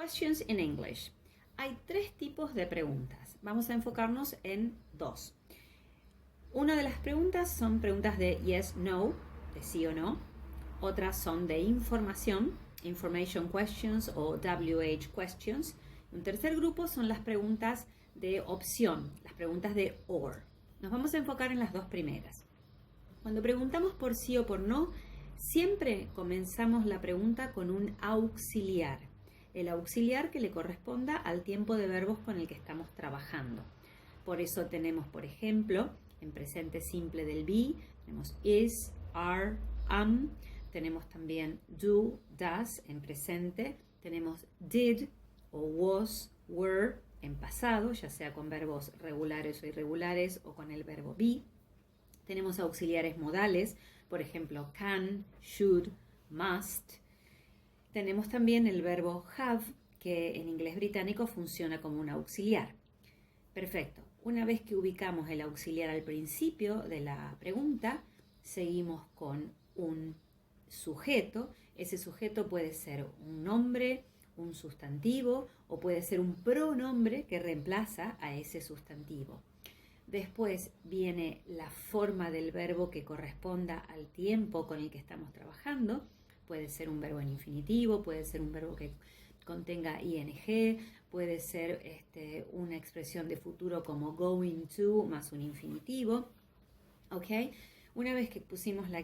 Questions in English. Hay tres tipos de preguntas. Vamos a enfocarnos en dos. Una de las preguntas son preguntas de yes, no, de sí o no. Otras son de información, information questions o WH questions. Un tercer grupo son las preguntas de opción, las preguntas de or. Nos vamos a enfocar en las dos primeras. Cuando preguntamos por sí o por no, siempre comenzamos la pregunta con un auxiliar. El auxiliar que le corresponda al tiempo de verbos con el que estamos trabajando. Por eso tenemos, por ejemplo, en presente simple del be, tenemos is, are, am. Tenemos también do, does en presente. Tenemos did o was, were en pasado, ya sea con verbos regulares o irregulares o con el verbo be. Tenemos auxiliares modales, por ejemplo, can, should, must. Tenemos también el verbo have, que en inglés británico funciona como un auxiliar. Perfecto. Una vez que ubicamos el auxiliar al principio de la pregunta, seguimos con un sujeto. Ese sujeto puede ser un nombre, un sustantivo o puede ser un pronombre que reemplaza a ese sustantivo. Después viene la forma del verbo que corresponda al tiempo con el que estamos trabajando. Puede ser un verbo en infinitivo, puede ser un verbo que contenga ing, puede ser una expresión de futuro como going to más un infinitivo. ¿Ok? Una vez que pusimos la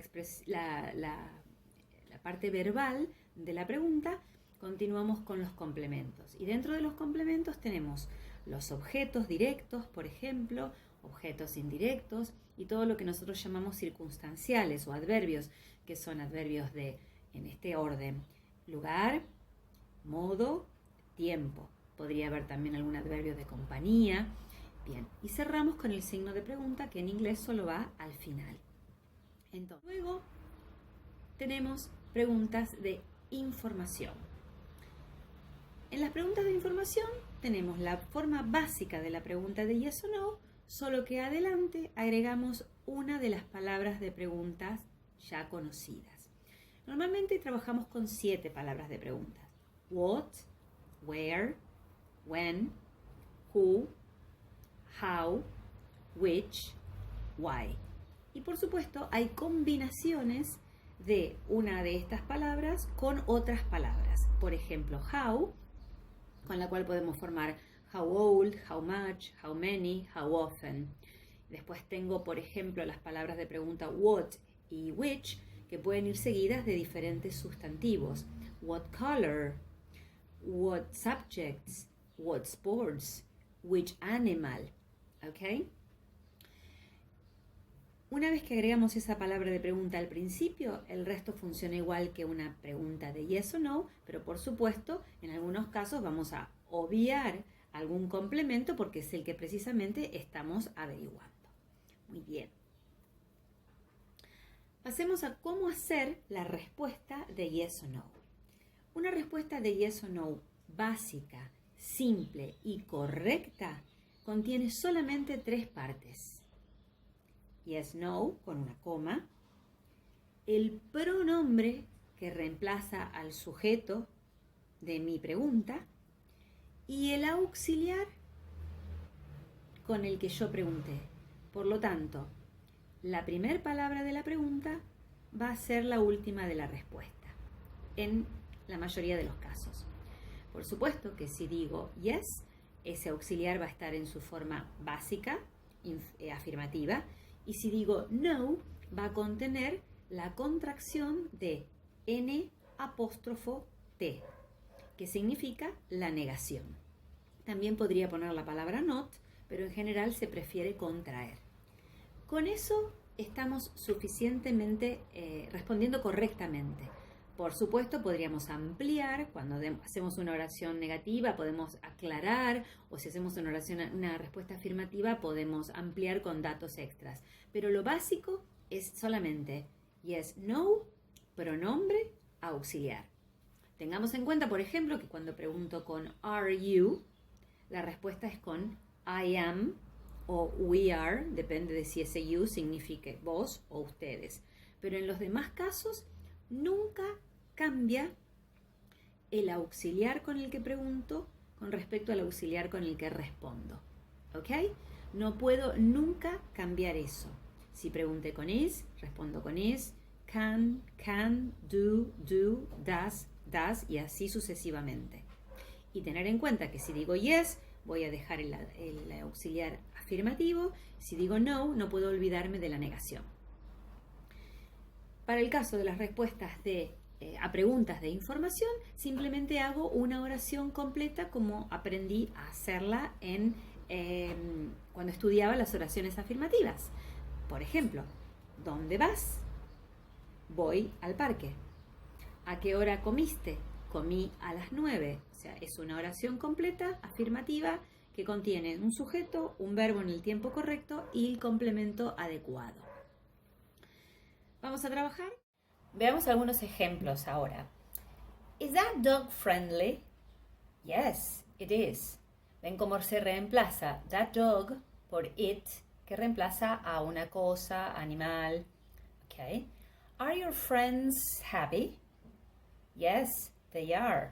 parte verbal de la pregunta, continuamos con los complementos. Y dentro de los complementos tenemos los objetos directos, por ejemplo, objetos indirectos y todo lo que nosotros llamamos circunstanciales o adverbios, que son adverbios de, en este orden, lugar, modo, tiempo. Podría haber también algún adverbio de compañía. Bien, y cerramos con el signo de pregunta, que en inglés solo va al final. Entonces, luego tenemos preguntas de información. En las preguntas de información tenemos la forma básica de la pregunta de yes o no, solo que adelante agregamos una de las palabras de preguntas ya conocidas. Normalmente trabajamos con 7 palabras de preguntas. What, where, when, who, how, which, why. Y por supuesto hay combinaciones de una de estas palabras con otras palabras. Por ejemplo, how, con la cual podemos formar how old, how much, how many, how often. Después tengo, por ejemplo, las palabras de pregunta what y which, que pueden ir seguidas de diferentes sustantivos. What color, what subjects, what sports, which animal. ¿Ok? Una vez que agregamos esa palabra de pregunta al principio, el resto funciona igual que una pregunta de yes o no, pero por supuesto, en algunos casos vamos a obviar algún complemento porque es el que precisamente estamos averiguando. Muy bien. Pasemos a cómo hacer la respuesta de yes o no. Una respuesta de yes o no básica, simple y correcta contiene solamente 3 partes. Yes, no, con una coma, el pronombre que reemplaza al sujeto de mi pregunta y el auxiliar con el que yo pregunté. Por lo tanto, la primera palabra de la pregunta va a ser la última de la respuesta, en la mayoría de los casos. Por supuesto que si digo yes, ese auxiliar va a estar en su forma básica, afirmativa, y si digo no, va a contener la contracción de N', T, que significa la negación. También podría poner la palabra not, pero en general se prefiere contraer. Con eso estamos suficientemente respondiendo correctamente. Por supuesto, podríamos ampliar, cuando hacemos una oración negativa, podemos aclarar, o si hacemos una respuesta afirmativa, podemos ampliar con datos extras. Pero lo básico es solamente yes, no, pronombre, auxiliar. Tengamos en cuenta, por ejemplo, que cuando pregunto con are you, la respuesta es con I am o we are, depende de si ese you signifique vos o ustedes. Pero en los demás casos, nunca cambia el auxiliar con el que pregunto con respecto al auxiliar con el que respondo. ¿Ok? No puedo nunca cambiar eso. Si pregunté con is, respondo con is, can, do, does y así sucesivamente. Y tener en cuenta que si digo yes, voy a dejar el auxiliar afirmativo. Si digo no, no puedo olvidarme de la negación. Para el caso de las respuestas a preguntas de información, simplemente hago una oración completa como aprendí a hacerla cuando estudiaba las oraciones afirmativas. Por ejemplo, ¿dónde vas? Voy al parque. ¿A qué hora comiste? Comí a las 9. O sea, es una oración completa, afirmativa, que contiene un sujeto, un verbo en el tiempo correcto y el complemento adecuado. ¿Vamos a trabajar? Veamos algunos ejemplos ahora. Is that dog friendly? Yes, it is. ¿Ven cómo se reemplaza that dog por it, que reemplaza a una cosa, animal? Okay. Are your friends happy? Yes, they are.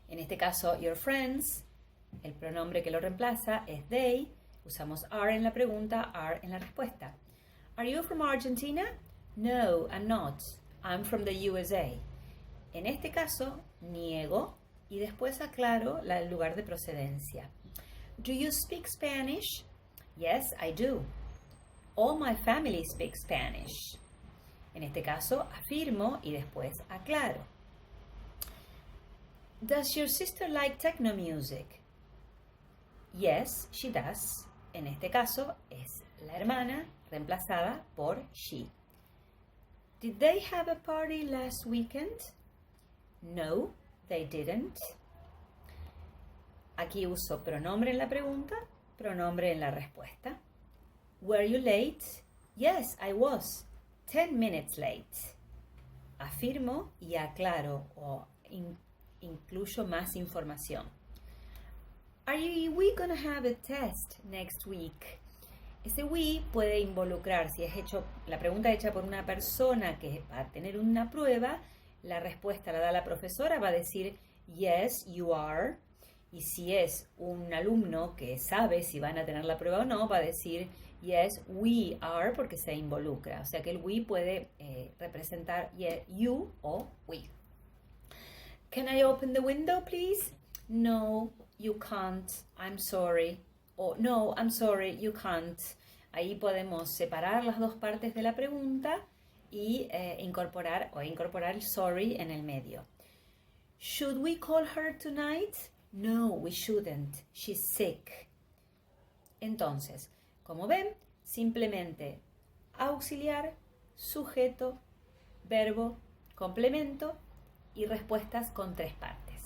En este caso, your friends, el pronombre que lo reemplaza es they. Usamos are en la pregunta, are en la respuesta. Are you from Argentina? No, I'm not. I'm from the USA. En este caso, niego y después aclaro el lugar de procedencia. Do you speak Spanish? Yes, I do. All my family speaks Spanish. En este caso, afirmo y después aclaro. Does your sister like techno music? Yes, she does. En este caso, es la hermana reemplazada por she. Did they have a party last weekend? No, they didn't. Aquí uso pronombre en la pregunta, pronombre en la respuesta. Were you late? Yes, I was. 10 minutes late. Afirmo y aclaro o incluyo más información. Are we gonna have a test next week? Ese we puede involucrar, si es la pregunta hecha por una persona que va a tener una prueba, la respuesta la da la profesora, va a decir yes, you are. Y si es un alumno que sabe si van a tener la prueba o no, va a decir yes, we are, porque se involucra. O sea que el we puede representar you o we. Can I open the window, please? No, you can't. I'm sorry. O no, I'm sorry, you can't. Ahí podemos separar las dos partes de la pregunta y incorporar el sorry en el medio. Should we call her tonight? No, we shouldn't. She's sick. Entonces, como ven, simplemente auxiliar, sujeto, verbo, complemento y respuestas con 3 partes.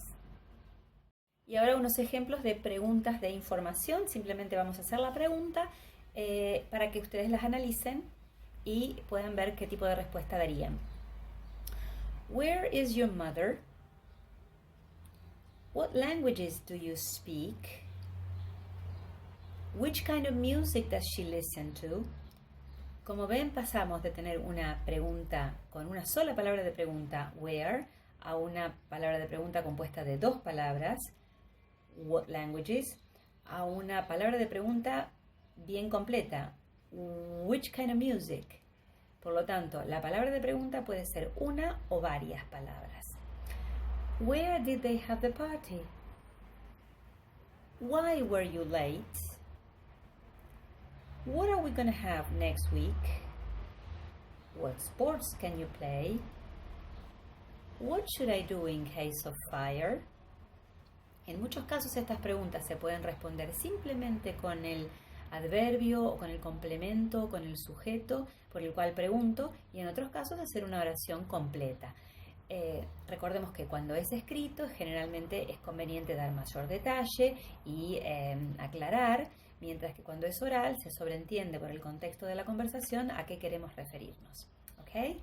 Y ahora unos ejemplos de preguntas de información. Simplemente vamos a hacer la pregunta para que ustedes las analicen y puedan ver qué tipo de respuesta darían. Where is your mother? What languages do you speak? Which kind of music does she listen to? Como ven, pasamos de tener una pregunta con una sola palabra de pregunta, where, a una palabra de pregunta compuesta de 2 palabras, what languages, a una palabra de pregunta bien completa, which kind of music. Por lo tanto, la palabra de pregunta puede ser una o varias palabras. Where did they have the party? Why were you late? What are we going to have next week? What sports can you play? What should I do in case of fire? En muchos casos estas preguntas se pueden responder simplemente con el adverbio o con el complemento, con el sujeto por el cual pregunto, y en otros casos hacer una oración completa. Recordemos que cuando es escrito generalmente es conveniente dar mayor detalle y aclarar, mientras que cuando es oral se sobreentiende por el contexto de la conversación a qué queremos referirnos. ¿Ok?